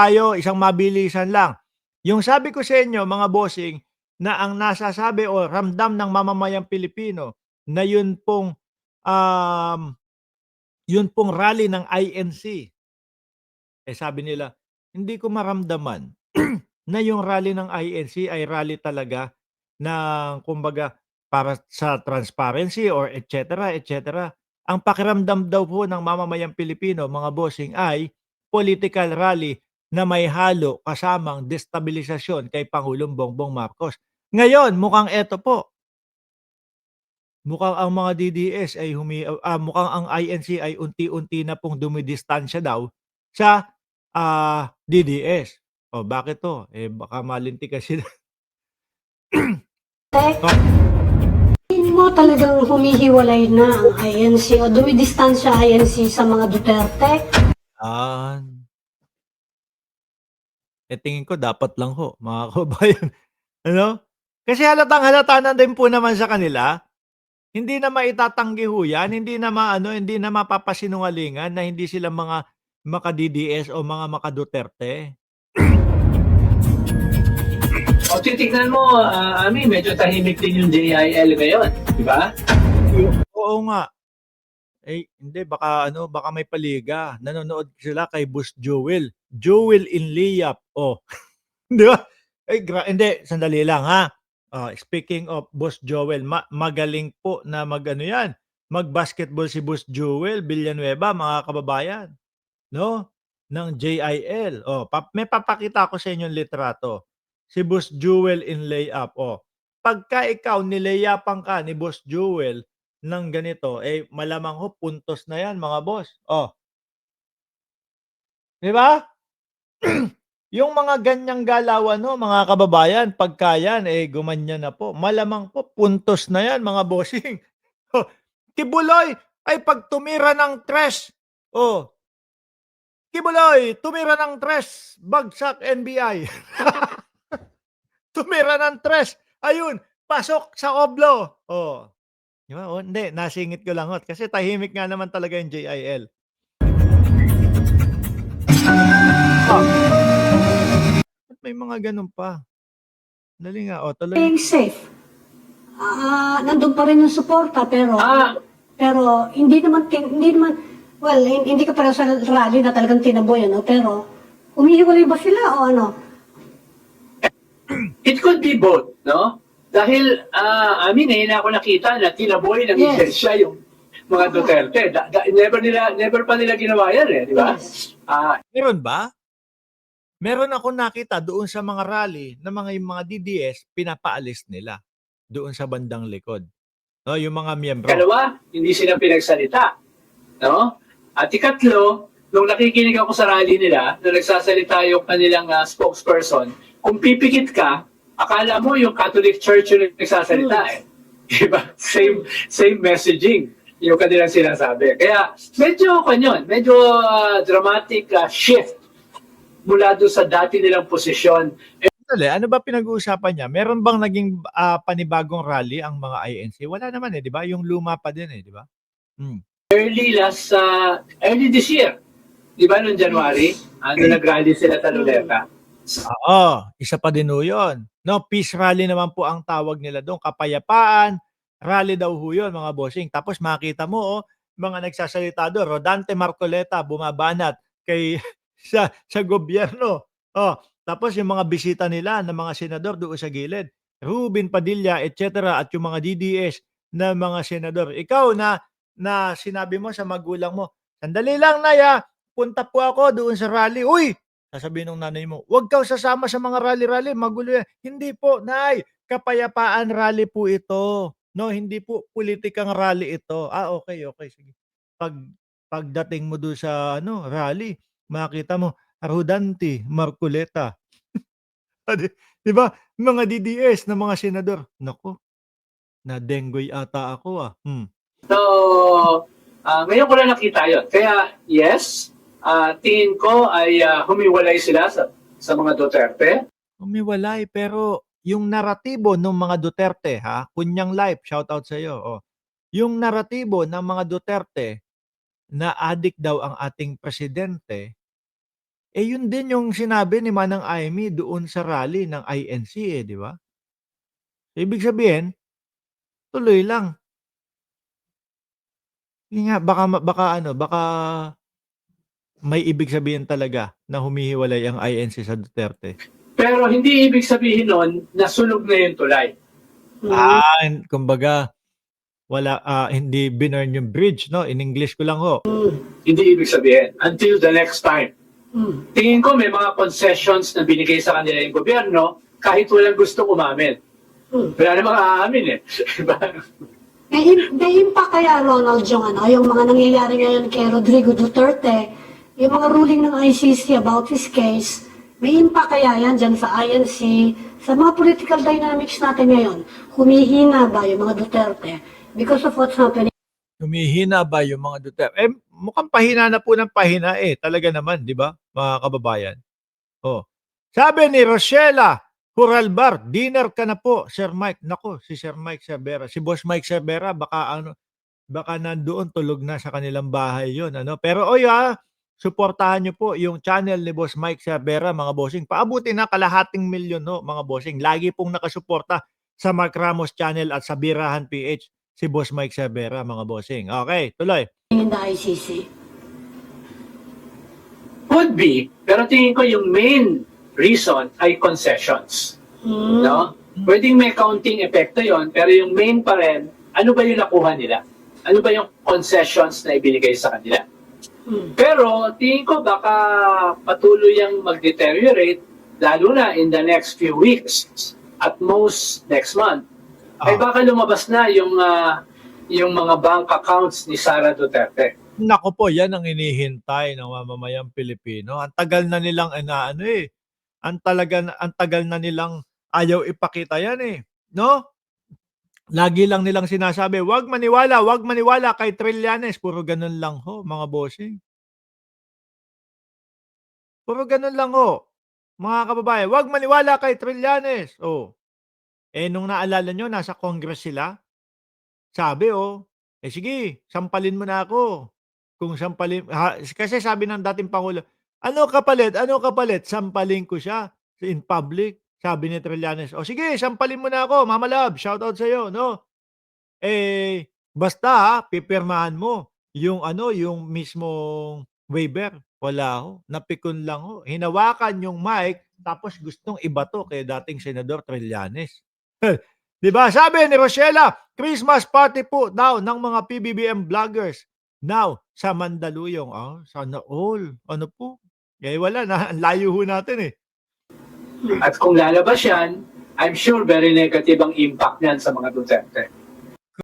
tayo, isang mabilisan lang. Yung sabi ko sa inyo mga bossing, na ang nasasabi o ramdam ng mamamayang Pilipino na um, yun pong rally ng INC, eh, sabi nila, hindi ko maramdaman na yung rally ng INC ay rally talaga ng kumbaga para sa transparency or et cetera, et cetera. Ang pakiramdam daw po ng mamamayang Pilipino, mga bossing, ay political rally na may halo kasamang destabilisasyon kay Pangulong Bongbong Marcos. Ngayon, mukhang eto po, mukhang ang mga DDS ay mukhang ang INC ay unti-unti na pong dumidistansya daw sa, DDS. O bakit 'to? Eh, baka malintikan sila. Tek, tingin mo talagang humihiwalay na ang INC o dumidistansya INC sa mga Duterte? Yan. Eh, tingin ko dapat lang ho, mga kababayan, ano? Kasi halatang-halata na din po naman sa kanila, hindi na maitatanggi ho yan, hindi na mapapasinungalingan na hindi sila mga maka-DDS o mga maka-Duterte. O titignan mo, Ami, medyo tahimik din yung JIL ngayon, di ba? Oo nga. Eh, hindi baka may paliga. Nanonood sila kay Boss Joel. Joel in Layup, oh, 'di ba? Ay hindi, sandali lang ha. Speaking of Boss Joel, magaling po na mag-ano 'yan, mag-basketball si Boss Joel Villanueva, mga kababayan, 'no, ng JIL. Oh, may papakita ako sa inyong litrato. Si Boss Joel in Layup, oh. Pagka ikaw nilayapan ka ni Boss Joel ng ganito, eh, malamang ho puntos na 'yan, mga boss. Oh, 'di ba? Yung mga ganyang galawan ho, mga kababayan, pagka yan, eh, gumanyan na po, malamang po puntos na 'yan, mga bossing. Oh, Kibuloy ay 'pag tumira ng tres, oh, Kibuloy tumira ng tres, bagsak NBI. Tumira ng tres, ayun, pasok sa oblo. Oh, 'di ba? Oh, hindi, nasingit ko lang ho kasi tahimik nga naman talaga yung JIL. Oh, ba't may mga gano'n pa? Dali nga, oh, tuloy. Staying safe. Nandun pa rin yung suporta pero hindi ka pareho sa rally na talagang tinaboy, ano, pero humihiwalay ba sila o ano? It could be both, no? Dahil, Ami, na ako nakita na tinaboy ng Yes. iglesia yung mga Duterte. Never pa nila ginawa yan, eh, di ba? Yes. Meron ba? Meron akong nakita doon sa mga rally na yung mga DDS pinapaalis nila doon sa bandang likod. No, yung mga miyembro. Kalawa, hindi sila pinagsalita, no? At ikatlo, nung nakikinig ako sa rally nila, nung nagsasalita yung kanilang spokesperson, kung pipikit ka, akala mo yung Catholic Church yung nagsasalita, eh. Diba? Same messaging yung kanilang sinasabi. Kaya medyo dramatic shift mula doon sa dati nilang posisyon. Sandali, ano ba pinag-uusapan niya? Meron bang naging panibagong rally ang mga INC? Wala naman eh, di ba? Yung luma pa din eh, di ba? Early this year, di ba, noong January, nung nag-rally sila sa Luneta. Oo, isa pa din ho yun. No, peace rally naman po ang tawag nila doon. Kapayapaan, rally daw ho yun, mga bossing. Tapos makita mo, oh, mga nagsasalita doon, Rodante Marcoleta bumabanat kay sa gobyerno. Oh, tapos yung mga bisita nila ng mga senador doon sa gilid, Ruben Padilla, etc. at yung mga DDS na mga senador. Ikaw na sinabi mo sa magulang mo, sandali lang, Naya, punta po ako doon sa rally. Uy, sasabihin ng nanay mo, "Huwag kang sasama sa mga rally-rally, magulo yan." Hindi po, Nay, kapayapaan rally po ito. No, hindi po politikang rally ito. Okay, okay, sige. Pag pagdating mo doon sa ano, rally, makita mo, Rodante Marcoleta. Di ba? Mga DDS na mga senador. Naku, na-dengue ata ako ah. So, ngayon ko lang nakita yun. Kaya, yes, tingin ko ay humiwalay sila sa mga Duterte. Umiwalay, pero yung naratibo ng mga Duterte, ha, Kunyang Life, shoutout sa iyo. Oh. Yung naratibo ng mga Duterte na adik daw ang ating presidente, Yun din yung sinabi ni Manang Amy doon sa rally ng INC, di ba? Ibig sabihin, tuloy lang. Yun nga, baka may ibig sabihin talaga na humihiwalay ang INC sa Duterte. Pero hindi ibig sabihin nun na sunog na yung tulay. Kumbaga, hindi binurn yung bridge, no? In English ko lang ho. Hindi ibig sabihin. Until the next time. Hmm. Tingin ko may mga concessions na binigay sa kanila yung gobyerno kahit walang gustong umamin. Wala namang aamin eh. Diba? May impact kaya, Ronald, yung mga nangyayari ngayon kay Rodrigo Duterte, yung mga ruling ng ICC about his case, may impact kaya yan dyan sa INC, sa mga political dynamics natin ngayon? Humihina ba yung mga Duterte because of what's happening? Humihina ba yung mga Duterte? Mukhang pahina na po ng pahina Talaga naman, di ba, mga kababayan? Sabi ni Rochela Huralbar, dinner ka na po, Sir Mike. Nako, si Sir Mike Cervera, si Boss Mike Cervera, baka nandoon tulog na sa kanilang bahay yon, ano? Pero suportahan nyo po yung channel ni Boss Mike Cervera, mga bossing. Paabutin na kalahating milyon, mga bossing. Lagi pong nakasuporta sa Mark Ramos channel at sa Birahan PH, si Boss Mike Cervera, mga bossing. Okay, tuloy. In the ICC? Could be, pero tingin ko yung main reason ay concessions. No? Pwedeng may counting epekto yon, pero yung main pa rin, ano ba yung nakuha nila? Ano ba yung concessions na ibinigay sa kanila? Pero tingin ko baka patuloy yung mag-deteriorate, lalo na in the next few weeks, at most next month. Ay baka lumabas na yung mga bank accounts ni Sara Duterte. Nako po, yan ang inihintay ng mamamayang Pilipino. Ang tagal na nilang ang tagal na nilang ayaw ipakita yan no? Lagi lang nilang sinasabi, wag maniwala kay Trillanes. Puro ganun lang ho, mga bossing. Puro ganun lang ho, mga kababayan. Wag maniwala kay Trillanes. Nung naalala nyo, nasa Congress sila, sabi sige, sampalin mo na ako. Kung sampalin, kasi sabi ng dating Pangulo, ano kapalit, sampalin ko siya in public. Sabi ni Trillanes, sige, sampalin mo na ako, Mama Love, shoutout sa'yo, no? Basta pipirmahan mo yung yung mismong waiver. Wala ho, napikon lang ho. Hinawakan yung mic, tapos gustong ibato kay dating Senador Trillanes. Diba? Sabi ni Rochela, Christmas party po daw ng mga PBBM vloggers. Now, sa Mandaluyong. Sana all. Ano po? Wala na. Ang layo ho natin At kung lalabas yan, I'm sure very negative ang impact niyan sa mga Duterte.